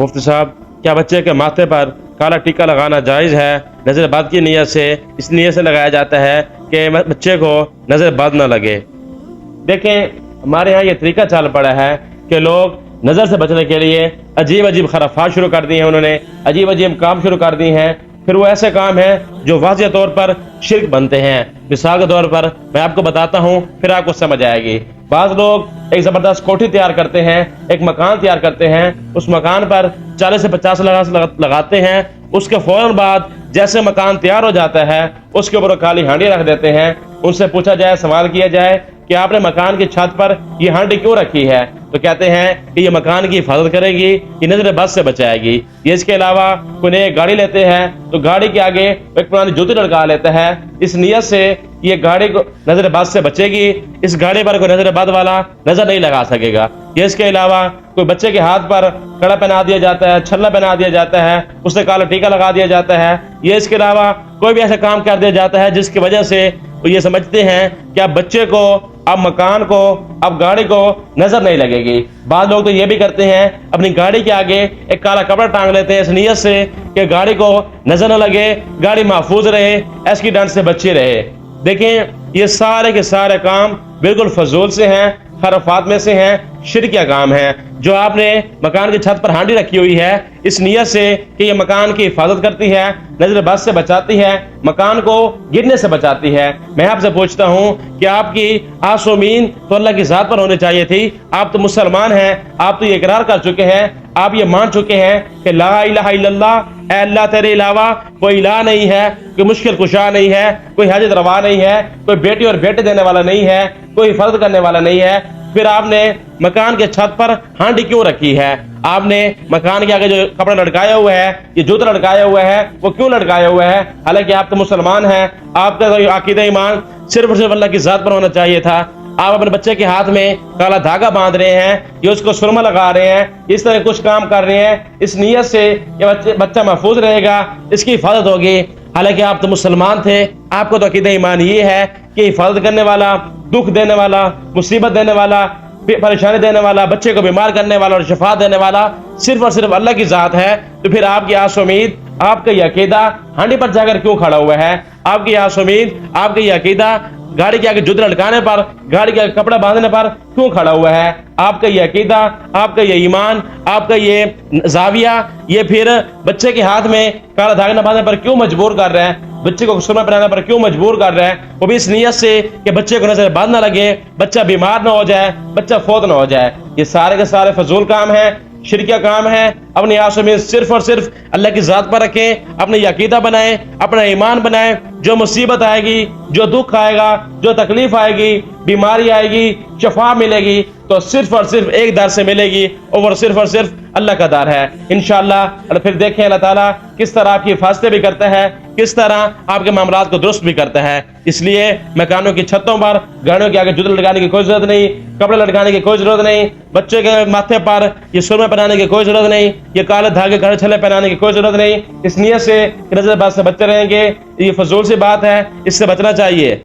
मुफ्ती साहब, क्या बच्चे के माथे पर काला टीका लगाना जायज़ है? नज़र बद की नीयत से, इस नीयत से लगाया जाता है कि बच्चे को नज़र बद ना लगे। देखें, हमारे यहाँ ये तरीका चल पड़ा है कि लोग नज़र से बचने के लिए अजीब अजीब खराफात शुरू कर दी हैं, उन्होंने अजीब अजीब काम शुरू कर दिए हैं। फिर वो ऐसे काम हैं जो वाज़िह तौर पर शिर्क बनते हैं। मिसाल के तौर पर मैं आपको बताता हूँ, फिर आपको समझ आएगी। बाज़ लोग एक ज़बरदस्त कोठी तैयार करते हैं, एक मकान तैयार करते हैं, उस मकान पर 40 से 50 लगाते हैं। उसके फौरन बाद जैसे मकान तैयार हो जाता है, उसके ऊपर काली हांडी रख देते हैं। उनसे पूछा जाए, सवाल किया जाए कि आपने मकान की छत पर ये हांडी क्यों रखी है, तो कहते हैं कि ये मकान की हिफाजत करेगी, ये नजर बद से बचाएगी। ये इसके अलावा कोई नई गाड़ी लेते हैं तो गाड़ी के आगे एक पुरानी जूती लटका लेता है, इस नियत से ये गाड़ी को नजर बद से बचेगी, इस गाड़ी पर कोई नजर बद वाला नजर नहीं लगा सकेगा। ये इसके अलावा कोई बच्चे के हाथ पर कड़ा पहना दिया जाता है, छल्ला पहना दिया जाता है, उससे काला टीका लगा दिया जाता है। ये इसके अलावा कोई भी ऐसा काम कर दिया जाता है जिसकी वजह से वो ये समझते हैं कि अब बच्चे को, अब मकान को, अब गाड़ी को नजर नहीं लगेगी। बाद लोग तो ये भी करते हैं, अपनी गाड़ी के आगे एक काला कपड़ा टांग लेते हैं इस नियत से कि गाड़ी को नजर न लगे, गाड़ी महफूज रहे, एक्सीडेंट से बची रहे। देखें, ये सारे के सारे काम बिल्कुल फजूल से हैं, खराफात में से हैं, शिरकिया काम है। जो आपने मकान की छत पर हांडी रखी हुई है इस नियत से कि ये मकान की हिफाजत करती है, नजर बद से बचाती है, मकान को गिरने से बचाती है। मैं आपसे पूछता हूँ कि आपकी आस उम्मीद तो अल्लाह की जात पर होनी चाहिए थी। आप तो मुसलमान हैं, आप तो ये इकरार कर चुके हैं, आप ये मान चुके हैं कि ला इलाहा इल्लल्लाह, ऐ अल्लाह तेरे अलावा कोई इलाह नहीं है, कोई मुश्किल कुशा नहीं है, कोई हाजत रवा नहीं है, कोई बेटी और बेटे देने वाला नहीं है, कोई हिफाजत करने वाला नहीं है। फिर आपने मकान के छत पर हांडी क्यों रखी है? आपने मकान के आगे जो कपड़ा लटकाया हुआ है, ये जूता लटकाया हुआ है, वो क्यों लटकाया हुआ है? हालांकि आप तो मुसलमान हैं, आपका तो अकीदा ईमान सिर्फ और सिर्फ अल्लाह की जात पर होना चाहिए था। आप अपने बच्चे के हाथ में काला धागा बांध रहे हैं, ये उसको सुरमा लगा रहे हैं, इस तरह कुछ काम कर रहे हैं इस नियत से कि बच्चा महफूज रहेगा, इसकी हिफाजत होगी। हालांकि आप तो मुसलमान थे, आपको तो अकीदा ईमान ये है कि हिफाजत करने वाला, दुख देने वाला, मुसीबत देने वाला, परेशानी देने वाला, बच्चे को बीमार करने वाला और शफा देने वाला सिर्फ और सिर्फ अल्लाह की जात है। तो फिर आपकी आस उम्मीद, आपका ये अकीदा हांडी पर जाकर क्यों खड़ा हुआ है? आपकी आस उम्मीद, आपका ये अकीदा गाड़ी के आगे जूते लटकाने पर, गाड़ी के आगे कपड़ा बांधने पर क्यों खड़ा हुआ है? आपका ये अकीदा, आपका ये ईमान, आपका ये जाविया, ये फिर बच्चे के हाथ में काला धागा न बांधने पर क्यों मजबूर कर रहा है? बच्चे को सुरमा पहनाने पर क्यों मजबूर कर रहा है? वो भी इस नियत से कि बच्चे को नजर बद ना लगे, बच्चा बीमार ना हो जाए, बच्चा फौत ना हो जाए। ये सारे के सारे फजूल काम है, शिरकिया काम है। अपनी आस उम्मीद सिर्फ और सिर्फ अल्लाह की जात पर रखें, अपने यकीदा बनाएं, अपना ईमान बनाएं। जो मुसीबत आएगी, जो दुख आएगा, जो तकलीफ आएगी, बीमारी आएगी, शफा मिलेगी, तो सिर्फ और सिर्फ एक दर से मिलेगी और सिर्फ अल्लाह का दर है इंशाअल्लाह। फिर देखें अल्लाह ताला किस तरह आपकी हिफाजतें भी करता है, किस तरह आपके मामलात को दुरुस्त भी करता है। इसलिए मकानों की छतों पर गाड़ियों के आगे जूते लटकाने की कोई जरूरत नहीं, कपड़े लटकाने की कोई जरूरत नहीं, बच्चे के माथे पर ये सुरमा पहनाने की कोई जरूरत नहीं, ये काले धागे कड़े छल्ले पहनाने की कोई जरूरत नहीं। इस नियत से नजर बद से बच्चे रहेंगे, ये फजूल सी बात है, इससे बचना चाहिए।